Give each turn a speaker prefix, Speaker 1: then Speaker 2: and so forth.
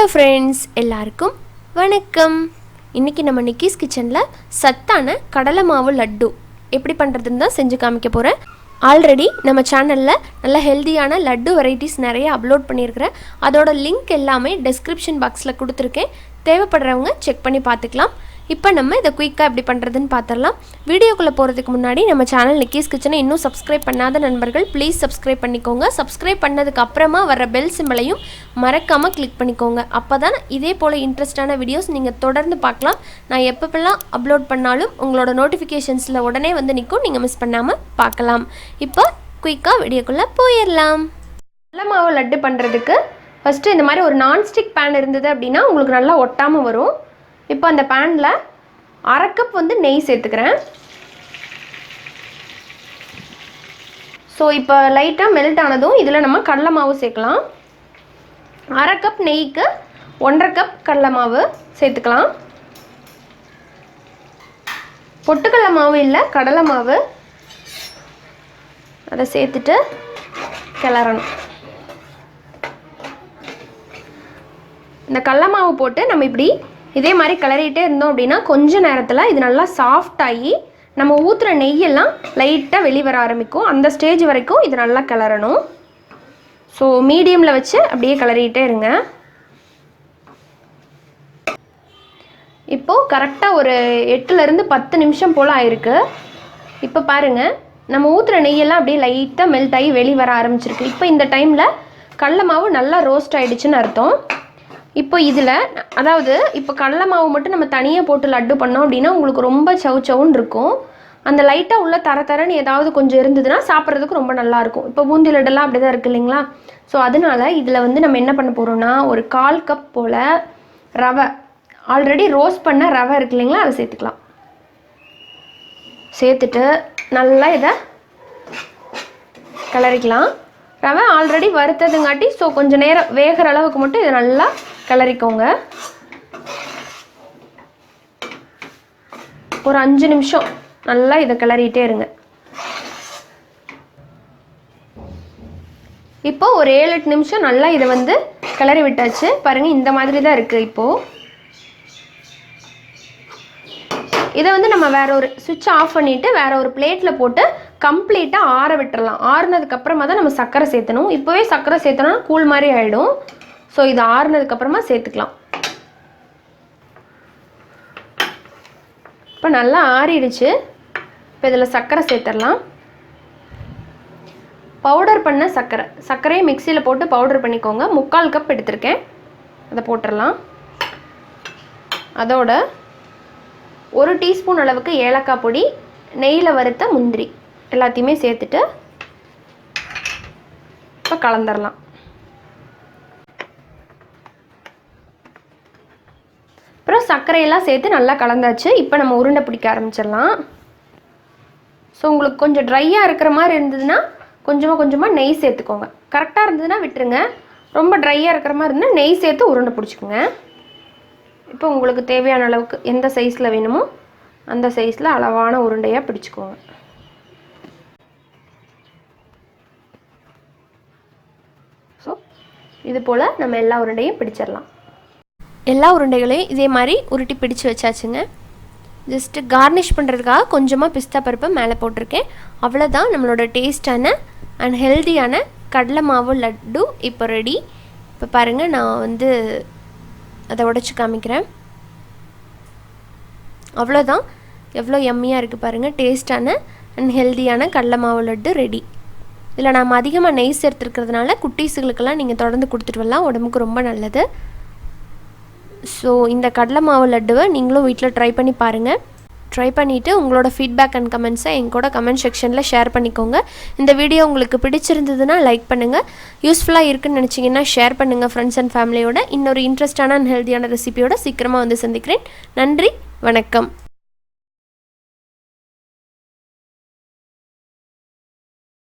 Speaker 1: Hello friends, எல்லாருக்கும் வணக்கம். இன்றைக்கி நம்ம நிக்கிஸ் கிச்சனில் சத்தான கடலை மாவு லட்டு எப்படி பண்ணுறதுன்னு தான் செஞ்சு காமிக்க போகிறேன். ஆல்ரெடி நம்ம சேனலில் நல்ல ஹெல்த்தியான லட்டு வெரைட்டிஸ் நிறைய அப்லோட் பண்ணியிருக்கிறேன். அதோட லிங்க் எல்லாமே டிஸ்கிரிப்ஷன் பாக்ஸில் கொடுத்துருக்கேன். தேவைப்படுறவங்க செக் பண்ணி பார்த்துக்கலாம். இப்போ நம்ம இதை குயிக்காக எப்படி பண்ணுறதுன்னு பார்த்துடலாம். வீடியோக்குள்ளே போகிறதுக்கு முன்னாடி நம்ம சேனல் நிக்கிஸ் கிச்சனை இன்னும் சப்ஸ்கிரைப் பண்ணாத நண்பர்கள் ப்ளீஸ் சப்ஸ்கிரைப் பண்ணிக்கோங்க. சப்ஸ்கிரைப் பண்ணதுக்கு அப்புறமா வர பெல் சிம்பளையும் மறக்காமல் கிளிக் பண்ணிக்கோங்க. அப்போ தான் இதே போல் இன்ட்ரெஸ்டான வீடியோஸ் நீங்கள் தொடர்ந்து பார்க்கலாம். நான் எப்பப்பெல்லாம் அப்லோட் பண்ணாலும் உங்களோட நோட்டிஃபிகேஷன்ஸில் உடனே வந்து நிற்கும், நீங்கள் மிஸ் பண்ணாமல் பார்க்கலாம். இப்போ குயிக்காக வீடியோக்குள்ளே போயிடலாம். கடலை மாவு லட்டு பண்ணுறதுக்கு ஃபஸ்ட்டு இந்த மாதிரி ஒரு நான்ஸ்டிக் பேன் இருந்தது அப்படின்னா உங்களுக்கு நல்லா ஒட்டாமல் வரும். இப்போ அந்த பேனில் 1/2 கப் வந்து நெய் சேர்த்துக்கிறேன். ஸோ இப்போ லைட்டாக மெல்ட் ஆனதும் இதில் நம்ம கடலை மாவு சேர்க்கலாம். 1/2 கப் நெய்க்கு 1.5 கப் கடலை மாவு சேர்த்துக்கலாம். பொட்டுக்கடலை மாவு இல்லை, கடலை மாவு. அதை சேர்த்துட்டு கிளறணும். இந்த கடலை மாவு போட்டு நம்ம இப்படி இதே மாதிரி கிளறிட்டே இருந்தோம் அப்படின்னா கொஞ்ச நேரத்தில் இது நல்லா சாஃப்டாகி நம்ம ஊற்றுற நெய்யெல்லாம் லைட்டாக வெளிவர ஆரம்பிக்கும். அந்த ஸ்டேஜ் வரைக்கும் இது நல்லா கிளறணும். ஸோ மீடியமில் வச்சு அப்படியே கிளறிட்டே இருங்க. இப்போது கரெக்டாக ஒரு 8லேருந்து 10 நிமிஷம் போல் ஆயிருக்கு. இப்போ பாருங்கள், நம்ம ஊற்றுற நெய்யெல்லாம் அப்படியே லைட்டாக மெல்ட் ஆகி வெளிவர ஆரம்பிச்சிருக்கு. இப்போ இந்த டைமில் கடலை மாவு நல்லா ரோஸ்ட் ஆகிடுச்சுன்னு அர்த்தம். இப்போ இதில் அதாவது இப்போ கடலை மாவு மட்டும் நம்ம தனியாக போட்டு லட்டு பண்ணோம் அப்படின்னா உங்களுக்கு ரொம்ப சவுன்னு இருக்கும். அந்த லைட்டாக உள்ள தரன்னு ஏதாவது கொஞ்சம் இருந்ததுன்னா சாப்பிட்றதுக்கு ரொம்ப நல்லாயிருக்கும். இப்போ பூந்தி லட்டெல்லாம் அப்படி தான் இருக்குது இல்லைங்களா? ஸோ அதனால் இதில் வந்து நம்ம என்ன பண்ண போகிறோம்னா ஒரு 1/4 கப் போல் ரவை, ஆல்ரெடி ரோஸ்ட் பண்ண ரவை இருக்கு இல்லைங்களா, அதை சேர்த்துக்கலாம். சேர்த்துட்டு நல்லா இதை கிளறிக்கலாம். ரவை ஆல்ரெடி வறுத்ததுங்காட்டி ஸோ கொஞ்சம் நேரம் வேகிற அளவுக்கு மட்டும் இதை நல்லா கிளறிக்கோங்க. ஒரு 5 நிமிஷம் நல்லா இதை கிளறிட்டே இருங்க. இப்போ ஒரு 7-8 நிமிஷம் நல்லா இதை வந்து கிளறி விட்டாச்சு. பாருங்கள், இந்த மாதிரி தான் இருக்குது. இப்போது இதை வந்து நம்ம வேறு ஒரு சுவிட்ச் ஆஃப் பண்ணிவிட்டு வேறு ஒரு பிளேட்டில் போட்டு கம்ப்ளீட்டாக ஆற விட்டுறலாம். ஆறுனதுக்கப்புறமா தான் நம்ம சர்க்கரை சேர்த்தணும். இப்போவே சர்க்கரை சேர்த்தோன்னா கூழ் மாதிரி ஆகிடும். ஸோ இது ஆறுனதுக்கப்புறமா சேர்த்துக்கலாம். இப்போ நல்லா ஆறிடுச்சு. இப்போ இதில் சர்க்கரை சேர்த்துடலாம். பவுடர் பண்ண சர்க்கரையை மிக்சியில் போட்டு பவுடர் பண்ணிக்கோங்க. 3/4 கப் எடுத்திருக்கேன், அதை போட்டுடலாம். அதோட 1 டீஸ்பூன் அளவுக்கு ஏலக்காய் பொடி, நெய்யில் வறுத்த முந்திரி எல்லாத்தையுமே சேர்த்துட்டு இப்போ கலந்துடலாம். அப்புறம் சர்க்கரையெல்லாம் சேர்த்து நல்லா கலந்தாச்சு. இப்போ நம்ம உருண்டை பிடிக்க ஆரம்பிச்சிடலாம். ஸோ உங்களுக்கு கொஞ்சம் ட்ரையாக இருக்கிற மாதிரி இருந்ததுன்னா கொஞ்சமாக நெய் சேர்த்துக்கோங்க. கரெக்டாக இருந்ததுன்னா விட்டுருங்க. ரொம்ப ட்ரையாக இருக்கிற மாதிரி இருந்தால் நெய் சேர்த்து உருண்டை பிடிச்சிக்கோங்க. இப்போ உங்களுக்கு தேவையான அளவுக்கு எந்த சைஸில் வேணுமோ அந்த சைஸில் அளவான உருண்டையாக பிடிச்சிக்கோங்க. ஸோ இது போல் நம்ம எல்லா உருண்டையும் பிடிச்சிடலாம். எல்லா உருண்டைகளையும் இதே மாதிரி உருட்டி பிடிச்சி வச்சாச்சுங்க. ஜஸ்ட்டு கார்னிஷ் பண்ணுறதுக்காக கொஞ்சமாக பிஸ்தா பருப்பு மேலே போட்டிருக்கேன். அவ்வளோதான், நம்மளோட டேஸ்டான அண்ட் ஹெல்த்தியான கடலை மாவு லட்டு இப்போ ரெடி. இப்போ பாருங்கள், நான் வந்து அதை உடைச்சி காமிக்கிறேன். அவ்வளோதான், எவ்வளோ யம்மியாக இருக்குது பாருங்கள். டேஸ்டான அண்ட் ஹெல்த்தியான கடலை மாவு லட்டு ரெடி. இதில் நம்ம அதிகமாக நெய் சேர்த்துருக்கிறதுனால குட்டீஸுகளுக்கெல்லாம் நீங்கள் தொடர்ந்து கொடுத்துட்டு வரலாம், உடம்புக்கு ரொம்ப நல்லது. ஸோ இந்த கடலை மாவு லட்டுவை நீங்களும் வீட்டில் ட்ரை பண்ணி பாருங்கள். ட்ரை பண்ணிவிட்டு உங்களோட ஃபீட்பேக் அண்ட் கமெண்ட்ஸை எங்கூட கமெண்ட் செக்ஷனில் ஷேர் பண்ணிக்கோங்க. இந்த வீடியோ உங்களுக்கு பிடிச்சிருந்ததுன்னா லைக் பண்ணுங்கள். யூஸ்ஃபுல்லாக இருக்குன்னு நினச்சிங்கன்னா ஷேர் பண்ணுங்கள் ஃப்ரெண்ட்ஸ் அண்ட் ஃபேமிலியோட. இன்னொரு இன்ட்ரெஸ்டான அண்ட் ஹெல்த்தியான ரெசிபியோட சீக்கிரமாக வந்து சந்திக்கிறேன். நன்றி, வணக்கம்.